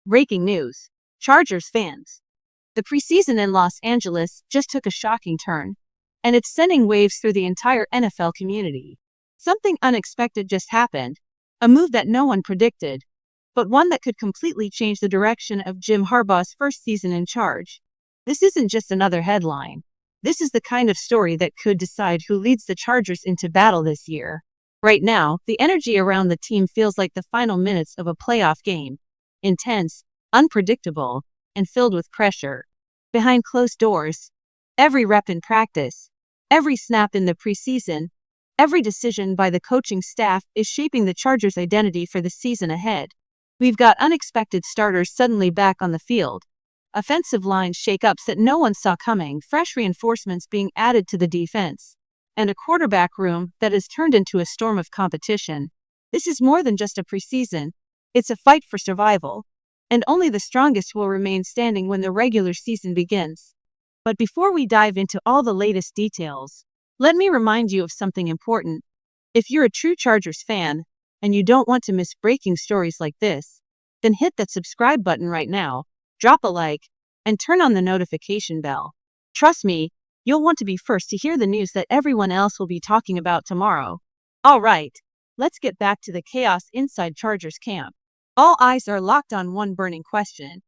Breaking news. Chargers fans. The preseason in Los Angeles just took a shocking turn, and it's sending waves through the entire NFL community. Something unexpected just happened, a move that no one predicted, but one that could completely change the direction of Jim Harbaugh's first season in charge. This isn't just another headline. This is the kind of story that could decide who leads the Chargers into battle this year. Right now, the energy around the team feels like the final minutes of a playoff game. Intense, unpredictable, and filled with pressure. Behind closed doors, every rep in practice, every snap in the preseason, every decision by the coaching staff is shaping the Chargers' identity for the season ahead. We've got unexpected starters suddenly back on the field, offensive line shakeups that no one saw coming, fresh reinforcements being added to the defense, and a quarterback room that has turned into a storm of competition. This is more than just a preseason. It's a fight for survival, and only the strongest will remain standing when the regular season begins. But before we dive into all the latest details, let me remind you of something important. If you're a true Chargers fan, and you don't want to miss breaking stories like this, then hit that subscribe button right now, drop a like, and turn on the notification bell. Trust me, you'll want to be first to hear the news that everyone else will be talking about tomorrow. All right, let's get back to the chaos inside Chargers camp. All eyes are locked on one burning question.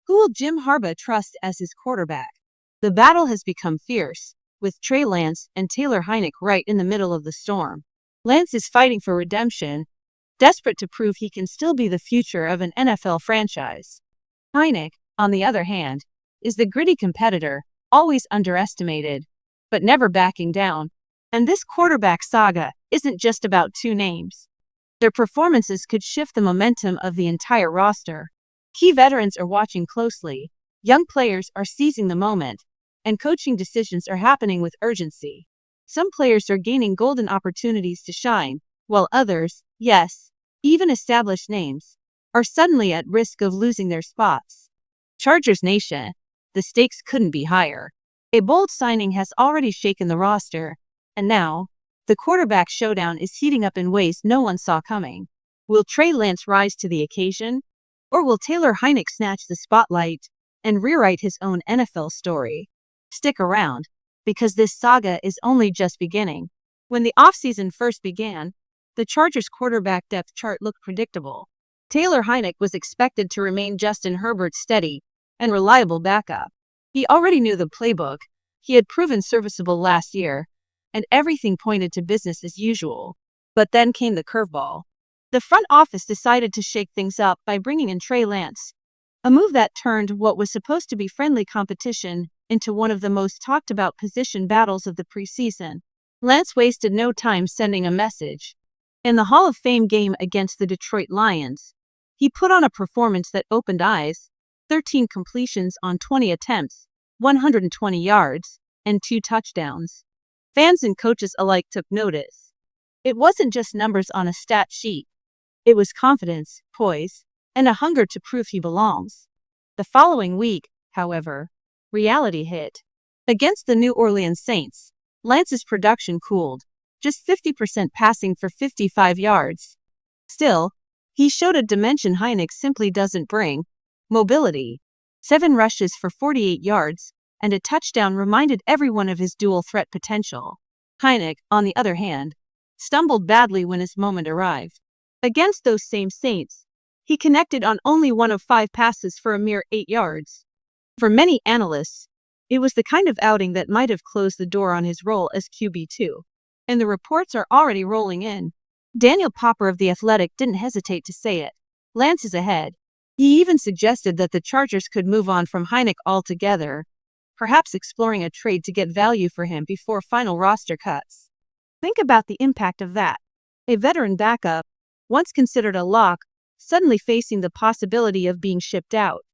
Who will Jim Harbaugh trust as his quarterback? The battle has become fierce, with Trey Lance and Taylor Heinicke right in the middle of the storm. Lance is fighting for redemption, desperate to prove he can still be the future of an NFL franchise. Heinicke, on the other hand, is the gritty competitor, always underestimated, but never backing down. And this quarterback saga isn't just about two names. Their performances could shift the momentum of the entire roster. Key veterans are watching closely, young players are seizing the moment, and coaching decisions are happening with urgency. Some players are gaining golden opportunities to shine, while others, yes, even established names, are suddenly at risk of losing their spots. Chargers Nation, the stakes couldn't be higher. A bold signing has already shaken the roster, and now, the quarterback showdown is heating up in ways no one saw coming. Will Trey Lance rise to the occasion? Or will Taylor Heinicke snatch the spotlight and rewrite his own NFL story? Stick around, because this saga is only just beginning. When the offseason first began, the Chargers' quarterback depth chart looked predictable. Taylor Heinicke was expected to remain Justin Herbert's steady and reliable backup. He already knew the playbook, he had proven serviceable last year, and everything pointed to business as usual. But then came the curveball. The front office decided to shake things up by bringing in Trey Lance, a move that turned what was supposed to be friendly competition into one of the most talked about position battles of the preseason. Lance wasted no time sending a message. In the Hall of Fame game against the Detroit Lions, he put on a performance that opened eyes: 13 completions on 20 attempts, 120 yards, and 2 touchdowns. Fans and coaches alike took notice. It wasn't just numbers on a stat sheet. It was confidence, poise, and a hunger to prove he belongs. The following week, however, reality hit. Against the New Orleans Saints, Lance's production cooled, just 50% passing for 55 yards. Still, he showed a dimension Heinicke simply doesn't bring: mobility. 7 rushes for 48 yards, and a touchdown reminded everyone of his dual-threat potential. Heinicke, on the other hand, stumbled badly when his moment arrived. Against those same Saints, he connected on only 1 of 5 passes for a mere 8 yards. For many analysts, it was the kind of outing that might have closed the door on his role as QB2. And the reports are already rolling in. Daniel Popper of The Athletic didn't hesitate to say it. Lance is ahead. He even suggested that the Chargers could move on from Heinicke altogether, perhaps exploring a trade to get value for him before final roster cuts. Think about the impact of that. A veteran backup, once considered a lock, suddenly facing the possibility of being shipped out.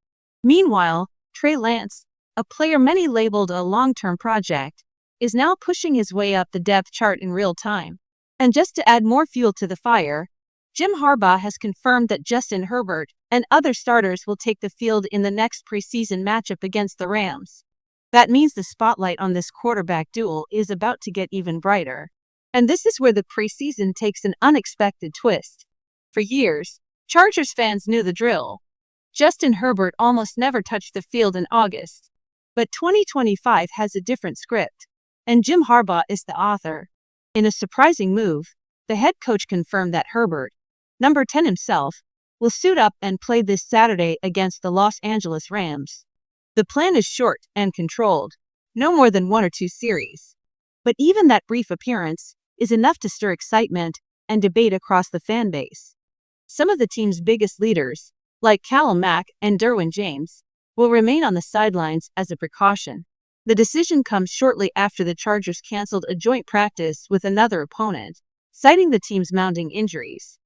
Meanwhile, Trey Lance, a player many labeled a long-term project, is now pushing his way up the depth chart in real time. And just to add more fuel to the fire, Jim Harbaugh has confirmed that Justin Herbert and other starters will take the field in the next preseason matchup against the Rams. That means the spotlight on this quarterback duel is about to get even brighter. And this is where the preseason takes an unexpected twist. For years, Chargers fans knew the drill. Justin Herbert almost never touched the field in August. But 2025 has a different script, and Jim Harbaugh is the author. In a surprising move, the head coach confirmed that Herbert, number 10 himself, will suit up and play this Saturday against the Los Angeles Rams. The plan is short and controlled, no more than 1 or 2 series. But even that brief appearance is enough to stir excitement and debate across the fan base. Some of the team's biggest leaders, like Callum Mack and Derwin James, will remain on the sidelines as a precaution. The decision comes shortly after the Chargers canceled a joint practice with another opponent, citing the team's mounting injuries.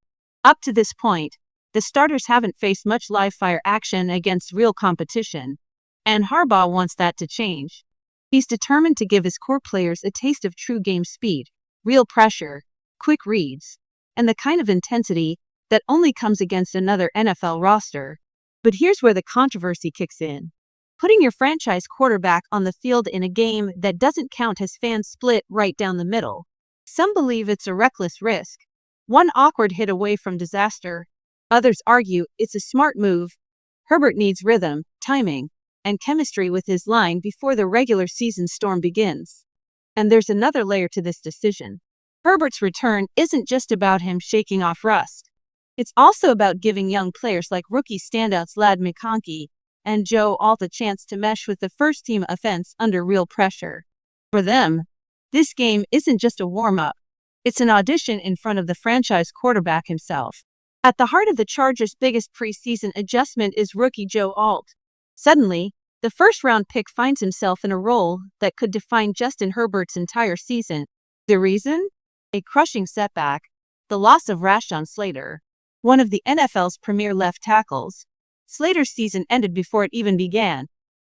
Up to this point, the starters haven't faced much live-fire action against real competition, and Harbaugh wants that to change. He's determined to give his core players a taste of true game speed, real pressure, quick reads, and the kind of intensity that only comes against another NFL roster. But here's where the controversy kicks in. Putting your franchise quarterback on the field in a game that doesn't count has fans split right down the middle. Some believe it's a reckless risk, one awkward hit away from disaster. Others argue it's a smart move. Herbert needs rhythm, timing, and chemistry with his line before the regular season storm begins. And there's another layer to this decision. Herbert's return isn't just about him shaking off rust. It's also about giving young players like rookie standouts Ladd McConkey and Joe Alt a chance to mesh with the first-team offense under real pressure. For them, this game isn't just a warm-up. It's an audition in front of the franchise quarterback himself. At the heart of the Chargers' biggest preseason adjustment is rookie Joe Alt. Suddenly, the first-round pick finds himself in a role that could define Justin Herbert's entire season. The reason? A crushing setback, the loss of Rashawn Slater, one of the NFL's premier left tackles. Slater's season ended before it even began,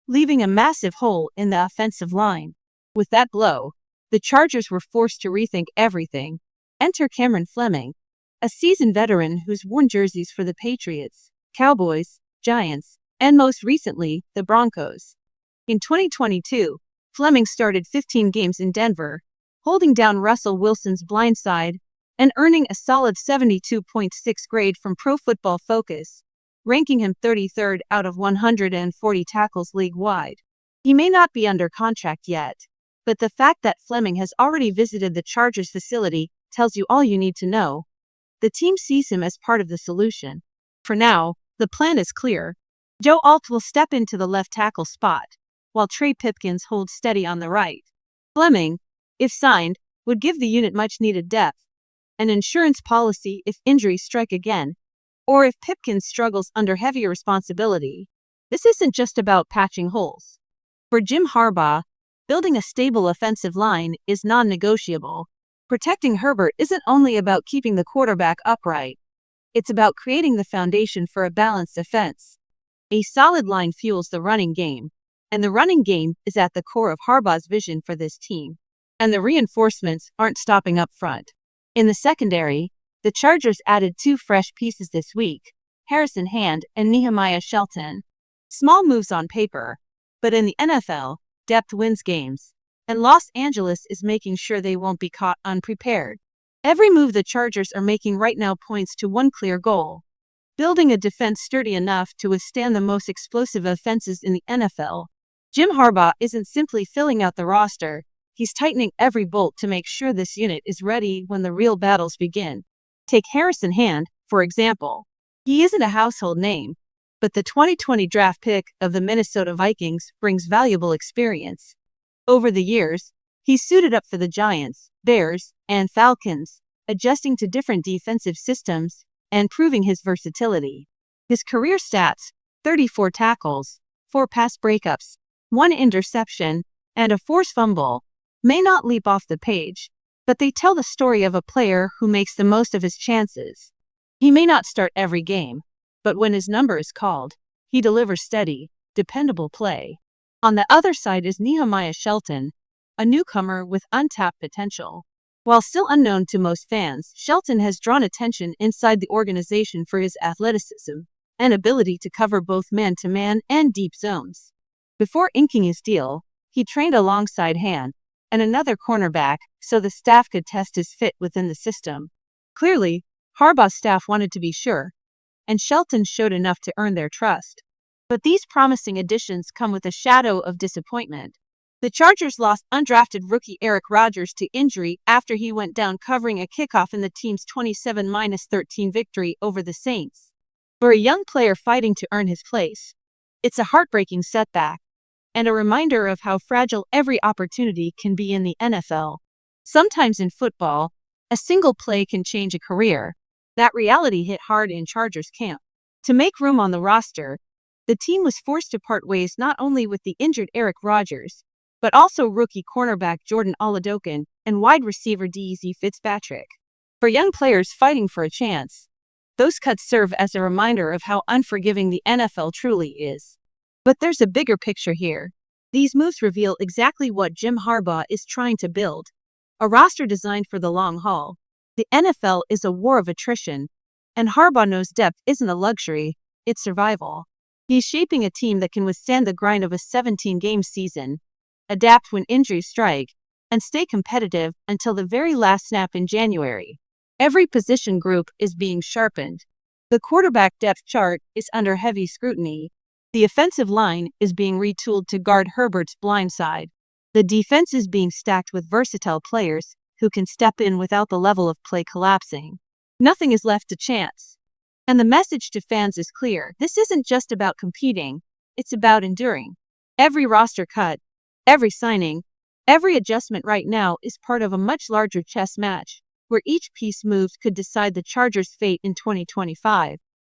leaving a massive hole in the offensive line. With that blow, the Chargers were forced to rethink everything. Enter Cameron Fleming, a seasoned veteran who's worn jerseys for the Patriots, Cowboys, Giants, and most recently, the Broncos. In 2022, Fleming started 15 games in Denver, holding down Russell Wilson's blindside and earning a solid 72.6 grade from Pro Football Focus, ranking him 33rd out of 140 tackles league-wide. He may not be under contract yet, but the fact that Fleming has already visited the Chargers facility tells you all you need to know. The team sees him as part of the solution. For now, the plan is clear. Joe Alt will step into the left tackle spot, while Trey Pipkins holds steady on the right. Fleming, if signed, would give the unit much-needed depth, an insurance policy if injuries strike again, or if Pipkins struggles under heavier responsibility. This isn't just about patching holes. For Jim Harbaugh, building a stable offensive line is non-negotiable. Protecting Herbert isn't only about keeping the quarterback upright. It's about creating the foundation for a balanced offense. A solid line fuels the running game, and the running game is at the core of Harbaugh's vision for this team. And the reinforcements aren't stopping up front. In the secondary, the Chargers added 2 fresh pieces this week, Harrison Hand and Nehemiah Shelton. Small moves on paper, but in the NFL, depth wins games, and Los Angeles is making sure they won't be caught unprepared. Every move the Chargers are making right now points to one clear goal: building a defense sturdy enough to withstand the most explosive offenses in the NFL. Jim Harbaugh isn't simply filling out the roster, he's tightening every bolt to make sure this unit is ready when the real battles begin. Take Harrison Hand, for example. He isn't a household name, but the 2020 draft pick of the Minnesota Vikings brings valuable experience. Over the years, he's suited up for the Giants, Bears, and Falcons, adjusting to different defensive systems and proving his versatility. His career stats: 34 tackles, 4 pass breakups, 1 interception, and a forced fumble, may not leap off the page, but they tell the story of a player who makes the most of his chances. He may not start every game, but when his number is called, he delivers steady, dependable play. On the other side is Nehemiah Shelton, a newcomer with untapped potential. While still unknown to most fans, Shelton has drawn attention inside the organization for his athleticism and ability to cover both man-to-man and deep zones. Before inking his deal, he trained alongside Hand and another cornerback so the staff could test his fit within the system. Clearly, Harbaugh's staff wanted to be sure. and Shelton showed enough to earn their trust. But these promising additions come with a shadow of disappointment. The Chargers lost undrafted rookie Eric Rodgers to injury after he went down covering a kickoff in the team's 27-13 victory over the Saints. For a young player fighting to earn his place, it's a heartbreaking setback and a reminder of how fragile every opportunity can be in the NFL. Sometimes in football, a single play can change a career. That reality hit hard in Chargers camp. To make room on the roster, the team was forced to part ways not only with the injured Eric Rodgers, but also rookie cornerback Jordan Oladokin and wide receiver DZ Fitzpatrick. For young players fighting for a chance, those cuts serve as a reminder of how unforgiving the NFL truly is. But there's a bigger picture here. These moves reveal exactly what Jim Harbaugh is trying to build: a roster designed for the long haul. The NFL is a war of attrition, and Harbaugh knows depth isn't a luxury, it's survival. He's shaping a team that can withstand the grind of a 17-game season, adapt when injuries strike, and stay competitive until the very last snap in January. Every position group is being sharpened. The quarterback depth chart is under heavy scrutiny. The offensive line is being retooled to guard Herbert's blind side. The defense is being stacked with versatile players who can step in without the level of play collapsing. Nothing is left to chance. And the message to fans is clear: this isn't just about competing, it's about enduring. Every roster cut, every signing, every adjustment right now is part of a much larger chess match, where each piece moved could decide the Chargers' fate in 2025.